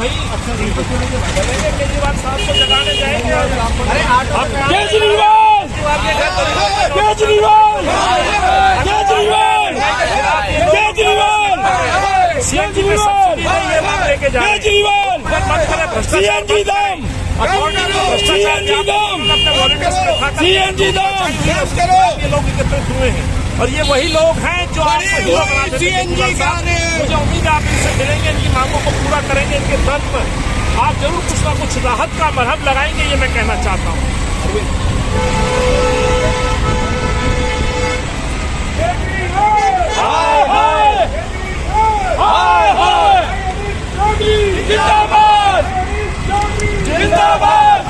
भाई चलेंगे केजरीवाल साहब को जगाने जाएंगे। केजरीवाल केजरीवाल केजरीवाल केजरीवाल सीएनजी में सब्सिडी नहीं है, हम लेके जा रहे हैं। केजरीवाल सीएनजी दाम सीएनजी दाम सीएनजी दाम ये लोग एकत्रित हुए हैं और ये वही लोग हैं जो आपको हीरो बनाते थे। मुझे उम्मीद है आप इनसे मिलेंगे, इनकी मांगों को पूरा करेंगे। इनके दर्द पर आप जरूर कुछ ना कुछ राहत का मरहम लगाएंगे, ये मैं कहना चाहता हूँ। जिंदाबाद जिंदाबाद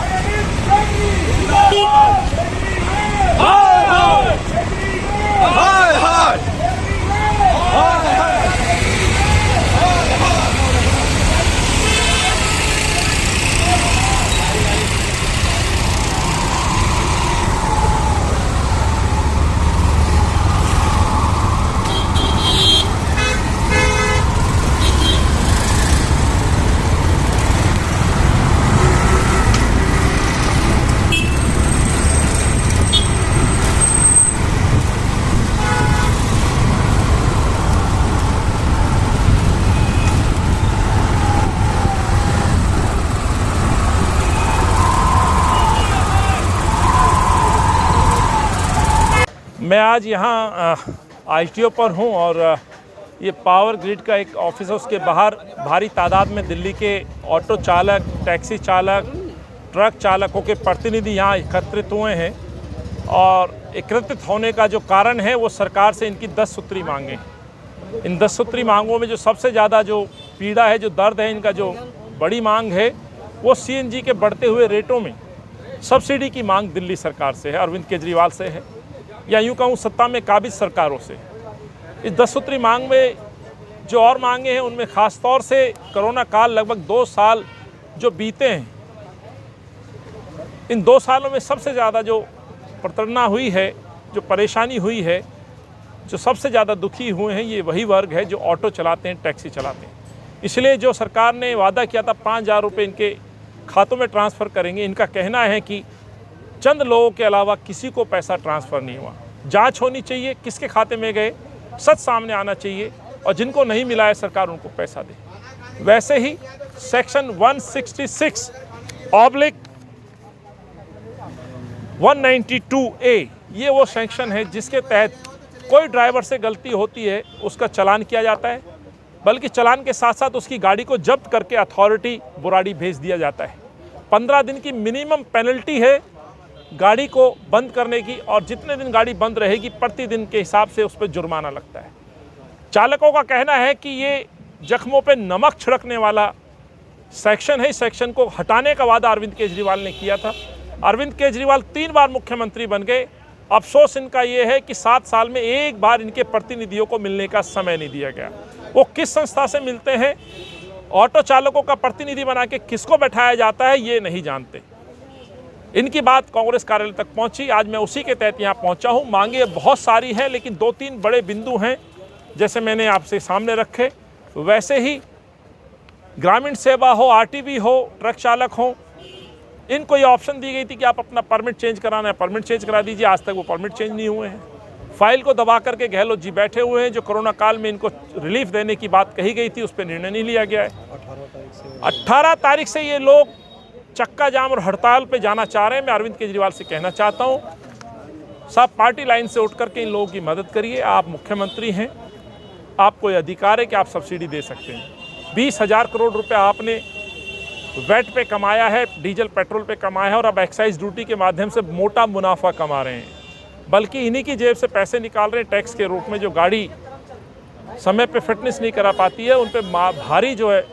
मैं आज यहाँ ITO पर हूँ और ये पावर ग्रिड का एक ऑफिस है, उसके बाहर भारी तादाद में दिल्ली के ऑटो चालक, टैक्सी चालक, ट्रक चालकों के प्रतिनिधि यहाँ एकत्रित हुए हैं। और एकत्रित होने का जो कारण है वो सरकार से इनकी 10 सूत्री मांगें। इन 10 सूत्री मांगों में जो सबसे ज़्यादा जो पीड़ा है, जो दर्द है, इनका जो बड़ी मांग है वो CNG के बढ़ते हुए रेटों में सब्सिडी की मांग दिल्ली सरकार से है, अरविंद केजरीवाल से है, या यूँ कहूँ सत्ता में काबिज सरकारों से। इस 10 सूत्री मांग में जो और मांगे हैं उनमें ख़ास तौर से कोरोना काल लगभग 2 साल जो बीते हैं, इन 2 सालों में सबसे ज़्यादा जो प्रताड़ना हुई है, जो परेशानी हुई है, जो सबसे ज़्यादा दुखी हुए हैं, ये वही वर्ग है जो ऑटो चलाते हैं, टैक्सी चलाते हैं। इसलिए जो सरकार ने वादा किया था 5,000 रुपये इनके खातों में ट्रांसफ़र करेंगे, इनका कहना है कि चंद लोगों के अलावा किसी को पैसा ट्रांसफ़र नहीं हुआ। जांच होनी चाहिए, किसके खाते में गए, सच सामने आना चाहिए और जिनको नहीं मिला है सरकार उनको पैसा दे। वैसे ही सेक्शन 166/192A ये वो सेक्शन है जिसके तहत कोई ड्राइवर से गलती होती है उसका चालान किया जाता है, बल्कि चालान के साथ साथ उसकी गाड़ी को जब्त करके अथॉरिटी बुराड़ी भेज दिया जाता है। 15 दिन की मिनिमम पेनल्टी है गाड़ी को बंद करने की, और जितने दिन गाड़ी बंद रहेगी प्रतिदिन के हिसाब से उस पर जुर्माना लगता है। चालकों का कहना है कि ये जख्मों पे नमक छिड़कने वाला सेक्शन है। इस सेक्शन को हटाने का वादा अरविंद केजरीवाल ने किया था। अरविंद केजरीवाल 3 बार मुख्यमंत्री बन गए। अफसोस इनका ये है कि 7 साल में एक बार इनके प्रतिनिधियों को मिलने का समय नहीं दिया गया। वो किस संस्था से मिलते हैं, ऑटो चालकों का प्रतिनिधि बना के किसको बैठाया जाता है, ये नहीं जानते। इनकी बात कांग्रेस कार्यालय तक पहुंची, आज मैं उसी के तहत यहाँ पहुंचा हूँ। मांगे बहुत सारी हैं, लेकिन 2-3 बड़े बिंदु हैं जैसे मैंने आपसे सामने रखे। वैसे ही ग्रामीण सेवा हो, RTV हो, ट्रक चालक हो, इनको ये ऑप्शन दी गई थी कि आप अपना परमिट चेंज कराना है, परमिट चेंज करा दीजिए। आज तक वो परमिट चेंज नहीं हुए हैं। फाइल को दबा करके गहलोत जी बैठे हुए हैं। जो कोरोना काल में इनको रिलीफ देने की बात कही गई थी उस पर निर्णय नहीं लिया गया है। 18 तारीख से ये लोग चक्का जाम और हड़ताल पे जाना चाह रहे हैं। मैं अरविंद केजरीवाल से कहना चाहता हूँ, साहब पार्टी लाइन से उठ करके इन लोगों की मदद करिए। आप मुख्यमंत्री हैं, आपको ये अधिकार है कि आप सब्सिडी दे सकते हैं। 20,000 करोड़ रुपए आपने वैट पे कमाया है, डीजल पेट्रोल पे कमाया है, और अब एक्साइज ड्यूटी के माध्यम से मोटा मुनाफा कमा रहे हैं। बल्कि इन्हीं की जेब से पैसे निकाल रहे हैं टैक्स के रूप में। जो गाड़ी समय पे फिटनेस नहीं करा पाती है उन पे भारी जो है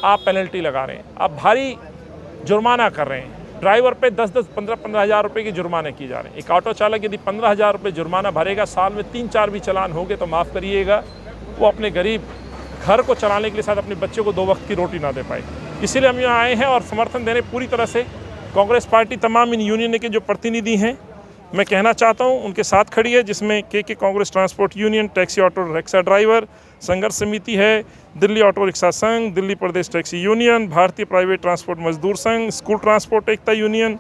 आप पेनल्टी लगा रहे हैं, आप भारी जुर्माना कर रहे हैं। ड्राइवर पे 10-10, 15-15 हज़ार रुपये की जुर्माने की जा रहे हैं। एक ऑटो चालक यदि 15,000 रुपये जुर्माना भरेगा, साल में 3-4 भी चालान होंगे तो माफ़ करिएगा, वो अपने गरीब घर को चलाने के लिए साथ अपने बच्चों को 2 वक्त की रोटी ना दे पाए। इसीलिए हम यहाँ आए हैं और समर्थन देने पूरी तरह से कांग्रेस पार्टी, तमाम इन यूनियन के जो प्रतिनिधि हैं मैं कहना चाहता हूं उनके साथ खड़ी है, जिसमें के Congress transport union, taxi auto rickshaw driver संघर्ष समिति है, दिल्ली ऑटो रिक्शा संघ, दिल्ली प्रदेश टैक्सी यूनियन, भारतीय प्राइवेट ट्रांसपोर्ट मजदूर संघ, स्कूल ट्रांसपोर्ट एकता यूनियन,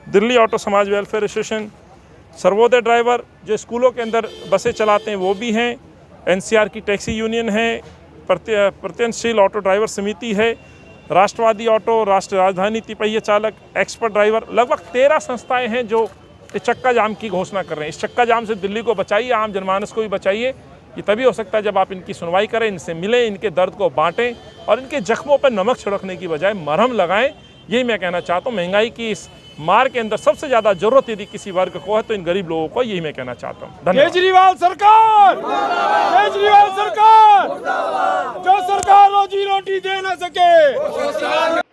दिल्ली ऑटो समाज वेलफेयर एसोसिएशन, सर्वोदय ड्राइवर जो स्कूलों के अंदर बसें चलाते हैं वो भी हैं, एनसीआर की टैक्सी यूनियन है, प्रत्यनशील ऑटो ड्राइवर समिति है, राष्ट्रवादी ऑटो, राष्ट्रीय राजधानी तिपहिया चालक, एक्सपर्ट ड्राइवर, लगभग 13 संस्थाएं हैं जो इस चक्का जाम की घोषणा कर रहे हैं। इस चक्का जाम से दिल्ली को बचाइए, आम जनमानस को भी बचाइए। ये तभी हो सकता है जब आप इनकी सुनवाई करें, इनसे मिलें, इनके दर्द को बांटें और इनके जख्मों पर नमक छिड़कने की बजाय मरहम लगाएं। यही मैं कहना चाहता हूँ। महंगाई की इस मार के अंदर सबसे ज़्यादा जरूरत यदि किसी वर्ग को है तो इन गरीब लोगों को, यही मैं कहना चाहता हूँ। धन्यवाद। केजरीवाल सरकार, केजरीवाल सरकार, जो सरकार रोजी रोटी दे न सके।